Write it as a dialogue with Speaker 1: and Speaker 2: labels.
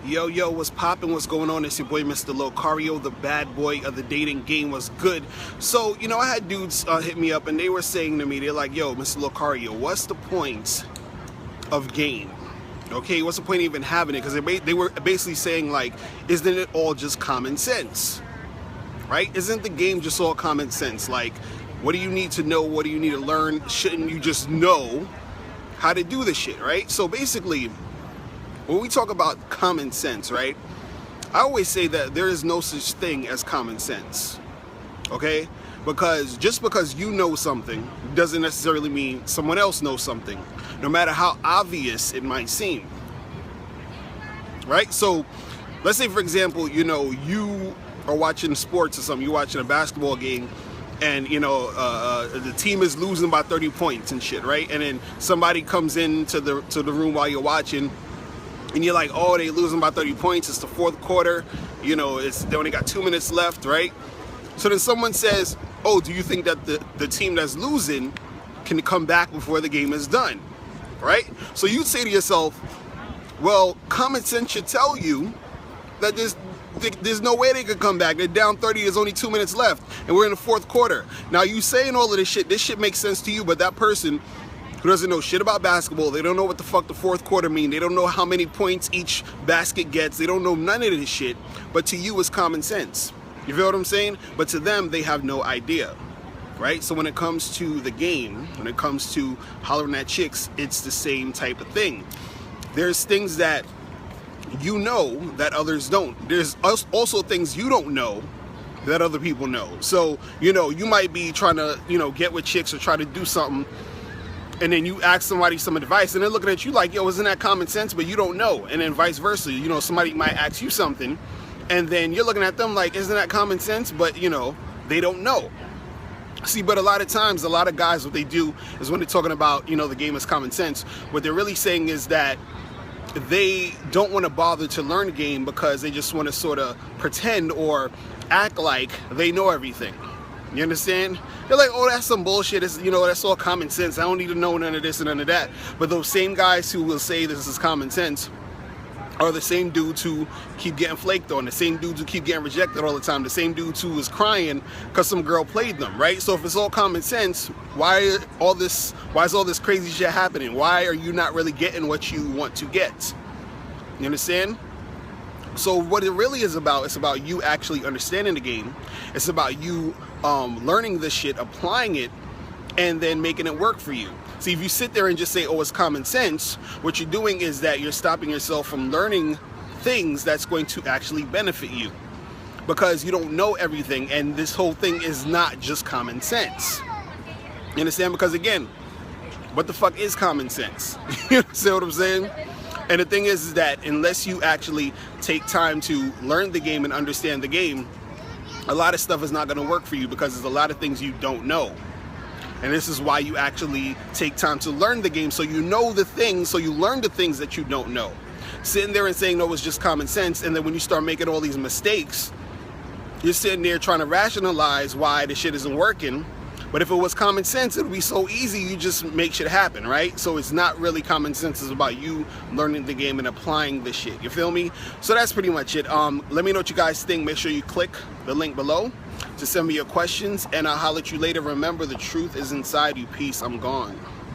Speaker 1: Yo, what's poppin'? What's going on? It's your boy, Mr. Locario, the bad boy of the dating game. Was good. So, I had dudes hit me up and they were saying to me, they're like, yo, Mr. Locario, what's the point of game? Okay, what's the point of even having it? Because they were basically saying, like, isn't it all just common sense? Right? Isn't the game just all common sense? Like, what do you need to know? What do you need to learn? Shouldn't you just know how to do the shit, right? So basically, when we talk about common sense, right, I always say that there is no such thing as common sense, okay? Because just because you know something doesn't necessarily mean someone else knows something, no matter how obvious it might seem, right? So let's say, for example, you are watching sports or something, you're watching a basketball game, and the team is losing by 30 points and shit, right? And then somebody comes into the room while you're watching, and you're like, oh, they losing by 30 points. It's the fourth quarter. They only got 2 minutes left, right? So then someone says, oh, do you think that the team that's losing can come back before the game is done, right? So you'd say to yourself, well, common sense should tell you that there's no way they could come back. They're down 30, there's only 2 minutes left, and we're in the fourth quarter. Now, you saying all of this shit makes sense to you, but that person who doesn't know shit about basketball, they don't know what the fuck the fourth quarter mean, they don't know how many points each basket gets, they don't know none of this shit, but to you it's common sense. You feel what I'm saying? But to them, they have no idea, right? So when it comes to the game, when it comes to hollering at chicks, it's the same type of thing. There's things that you know that others don't. There's also things you don't know that other people know. So, you might be trying to, get with chicks or try to do something, and then you ask somebody some advice, and they're looking at you like, yo, isn't that common sense? But you don't know. And then vice versa. Somebody might ask you something, and then you're looking at them like, isn't that common sense? But, they don't know. See, but a lot of times, a lot of guys, what they do is when they're talking about, the game is common sense, what they're really saying is that they don't want to bother to learn the game because they just want to sort of pretend or act like they know everything. You understand? They're like, oh, that's some bullshit. It's, that's all common sense. I don't need to know none of this and none of that. But those same guys who will say this is common sense are the same dudes who keep getting flaked on, the same dudes who keep getting rejected all the time, the same dudes who is crying because some girl played them, right? So if it's all common sense, why is all this crazy shit happening? Why are you not really getting what you want to get? You understand? So what it really is about, it's about you actually understanding the game. It's about you learning this shit, applying it, and then making it work for you. See, if you sit there and just say, oh, it's common sense, what you're doing is that you're stopping yourself from learning things that's going to actually benefit you. Because you don't know everything, and this whole thing is not just common sense. You understand? Because again, what the fuck is common sense? You see what I'm saying? And the thing is that unless you actually take time to learn the game and understand the game, a lot of stuff is not going to work for you because there's a lot of things you don't know. And this is why you actually take time to learn the game, so you know the things, so you learn the things that you don't know. Sitting there and saying, no, it's just common sense, and then when you start making all these mistakes, you're sitting there trying to rationalize why the shit isn't working. But if it was common sense, it would be so easy, you just make shit happen, right? So it's not really common sense, it's about you learning the game and applying the shit, you feel me? So that's pretty much it. Let me know what you guys think. Make sure you click the link below to send me your questions, and I'll holler at you later. Remember, the truth is inside you. Peace, I'm gone.